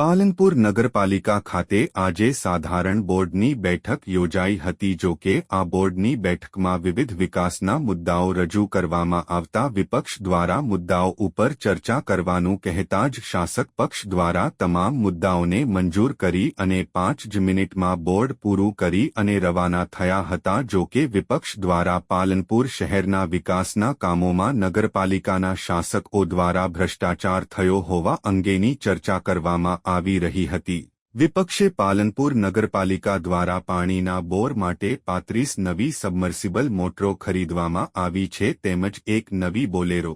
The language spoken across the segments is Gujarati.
પાલનપુર નગરપાલિકા ખાતે આજે સાધારણ બોર્ડની બેઠક યોજાઈ હતી. જો કે આ બોર્ડની બેઠકમાં વિવિધ વિકાસના મુદ્દાઓ રજૂ કરવામાં આવતા વિપક્ષ દ્વારા મુદ્દાઓ ઉપર ચર્ચા કરવાનું કહેતા જ શાસક પક્ષ દ્વારા તમામ મુદ્દાઓને મંજૂર કરી અને 5 જ મિનિટમાં બોર્ડ પૂરું કરી અને રવાના થયા હતા. જો કે વિપક્ષ દ્વારા પાલનપુર શહેરના વિકાસના કામોમાં નગરપાલિકાના શાસકો દ્વારા ભ્રષ્ટાચાર થયો હોવા અંગેની ચર્ચા કરવામાં આવી રહી હતી. વિપક્ષે પાલનપુર નગરપાલિકા દ્વારા પાણીના બોર માટે 35 નવી સબમર્સિબલ મોટરો ખરીદવામાં આવી છે તેમજ એક નવી બોલેરો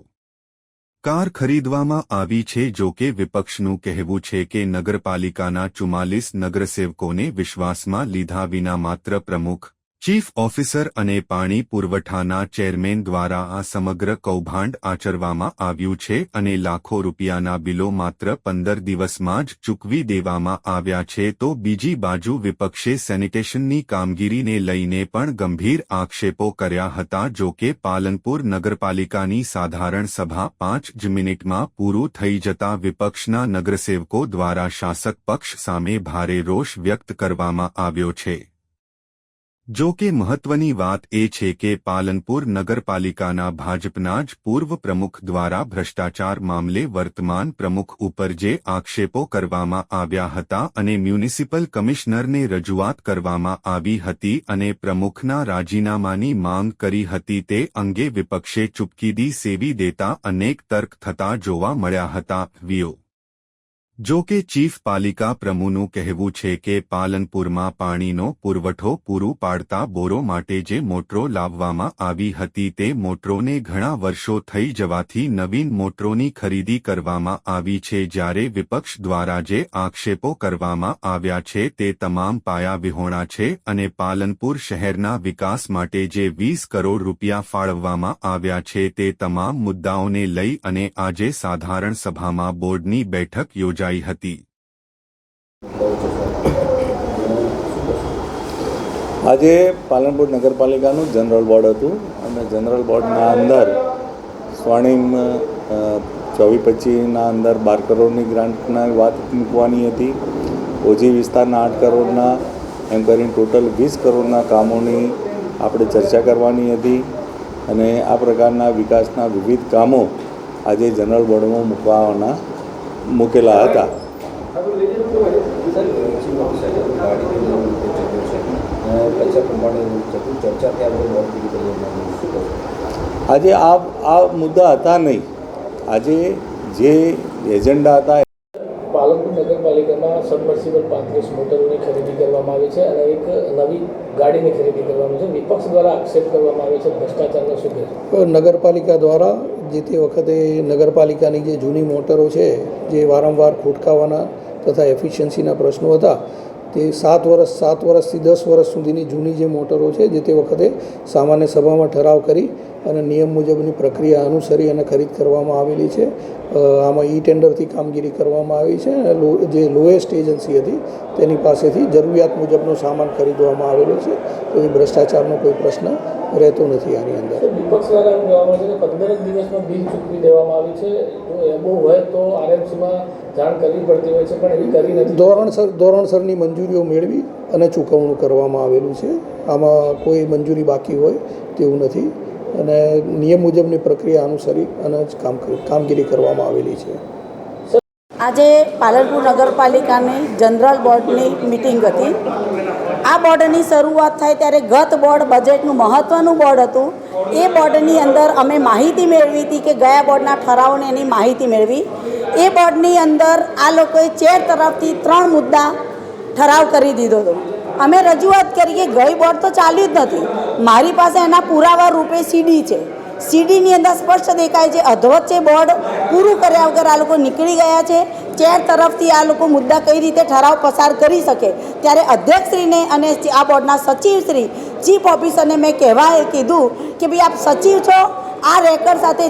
કાર ખરીદવામાં આવી છે. જો કે વિપક્ષનું કહેવું છે કે નગરપાલિકાના 44 નગરસેવકોને વિશ્વાસમાં લીધા વિના માત્ર પ્રમુખ, ચીફ ઓફિસર અને પાણી પુરવઠાના ચેરમેન દ્વારા આ સમગ્ર કૌભાંડ આચરવામાં આવ્યું છે અને લાખો રૂપિયાના બિલો માત્ર 15 દિવસમાં જ ચૂકવી દેવામાં આવ્યા છે. તો બીજી બાજુ વિપક્ષે સેનિટેશનની કામગીરીને લઈને પણ ગંભીર આક્ષેપો કર્યા હતા. જો કે પાલનપુર નગરપાલિકાની સાધારણ સભા 5 જ મિનિટમાં પૂરું થઈ જતા વિપક્ષના નગરસેવકો દ્વારા શાસક પક્ષ સામે ભારે રોષ વ્યક્ત કરવામાં આવ્યો છે. જો કે મહત્વની વાત એ છે કે પાલનપુર નગરપાલિકાના ભાજપના જ પૂર્વ પ્રમુખ દ્વારા ભ્રષ્ટાચાર મામલે વર્તમાન પ્રમુખ ઉપર જે આક્ષેપો કરવામાં આવ્યા હતા અને મ્યુનિસિપલ કમિશનરને રજૂઆત કરવામાં આવી હતી અને પ્રમુખના રાજીનામાની માંગ કરી હતી તે અંગે વિપક્ષે ચૂપકીદી સેવી દેતા અનેક તર્ક થતા જોવા મળ્યા હતા. જો કે ચીફ પાલિકા પ્રમુખનું કહેવું છે કે પાલનપુરમાં પાણીનો પુરવઠો પૂરું પાડતા બોરો માટે જે મોટરો લાવવામાં આવી હતી તે મોટરોને ઘણા વર્ષો થઈ જવાથી નવીન મોટરોની ખરીદી કરવામાં આવી છે. જ્યારે વિપક્ષ દ્વારા જે આક્ષેપો કરવામાં આવ્યા છે તે તમામ પાયા વિહોણા છે અને પાલનપુર શહેરના વિકાસ માટે જે 20 કરોડ રૂપિયા ફાળવવામાં આવ્યા છે તે તમામ મુદ્દાઓને લઈ અને આજે સાધારણ સભામાં બોર્ડની બેઠક યોજાઈ હતી. આજે પાલનપુર નગરપાલિકાનું જનરલ બોર્ડ હતું અને જનરલ બોર્ડના અંદર સ્વર્ણિમ 24-25ના અંદર 12 કરોડની ગ્રાન્ટના વાત મૂકવાની હતી. ઓજી વિસ્તારના 8 કરોડના એમ કરીને ટોટલ 20 કરોડના કામોની આપણે ચર્ચા કરવાની હતી અને આ પ્રકારના વિકાસના વિવિધ કામો આજે જનરલ બોર્ડમાં મૂકેલા હતા. આજે આ મુદ્દા હતા નહીં. આજે જે એજન્ડા હતા પાલનપુર નગરપાલિકામાં સબમર્સિબલ 35 મોટરોની ખરીદી કરવામાં આવી છે અને એક નવી ગાડીની ખરીદી કરવામાં છે. વિપક્ષ દ્વારા આક્ષેપ કરવામાં આવે છે ભ્રષ્ટાચારનો શું છે? નગરપાલિકા દ્વારા જે તે વખતે નગરપાલિકાની જે જૂની મોટરો છે જે વારંવાર ખોટકાવાના તથા એફિશિયન્સીના પ્રશ્નો હતા તે 7 વર્ષથી 10 વર્ષ સુધીની જૂની જે મોટરો છે જે તે વખતે સામાન્ય સભામાં ઠરાવ કરી અને નિયમ મુજબની પ્રક્રિયા અનુસરી અને ખરીદ કરવામાં આવેલી છે. આમાં ઈ ટેન્ડરથી કામગીરી કરવામાં આવી છે અને જે લોએસ્ટ એજન્સી હતી તેની પાસેથી જરૂરિયાત મુજબનો સામાન ખરીદવામાં આવેલો છે. તો એ ભ્રષ્ટાચારનો કોઈ પ્રશ્ન રહેતો નથી આની અંદર. વિપક્ષ દ્વારા એમ કહેવામાં આવે છે કે 15 દિવસમાં બિલ ચૂકવી દેવામાં આવી છે. જો એવું હોય તો આરએમસીમાં જાણ કરવી પડતી હોય છે પણ એવી કરી નથી. ધોરણસરની મંજૂરીઓ મેળવી અને ચૂકવણું કરવામાં આવેલું છે. આમાં કોઈ મંજૂરી બાકી હોય તેવું નથી અને નિયમ મુજબની પ્રક્રિયા અનુસરી અને કામગીરી કરવામાં આવેલી છે. આજે પાલનપુર નગરપાલિકાની જનરલ બોર્ડની મિટિંગ હતી. આ બોર્ડની શરૂઆત થાય ત્યારે ગત બોર્ડ બજેટનું મહત્ત્વનું બોર્ડ હતું. એ બોર્ડની અંદર અમે માહિતી મેળવી હતી કે ગયા બોર્ડના ઠરાવોને એની માહિતી મેળવી. એ બોર્ડની અંદર આ લોકોએ ચેર તરફથી 3 મુદ્દા ઠરાવ કરી દીધો હતો. અમે રજૂઆત કરી કે ગઈ બોર્ડ તો ચાલ્યું જ નથી. મારી પાસે એના પુરાવા રૂપે સીડી છે. સીડીની અંદર સ્પષ્ટ દેખાય છે અધવચ્ચે બોર્ડ પૂરું કર્યા વગર આ લોકો નીકળી ગયા છે. ચેર તરફથી આ લોકો મુદ્દા કઈ રીતે ઠરાવ પસાર કરી શકે ત્યારે અધ્યક્ષશ્રીને અને આ બોર્ડના સચિવશ્રી ચીફ ઓફિસરને મેં કીધું કે ભાઈ આપ સચિવ છો, આ રેકર્ડ સાથે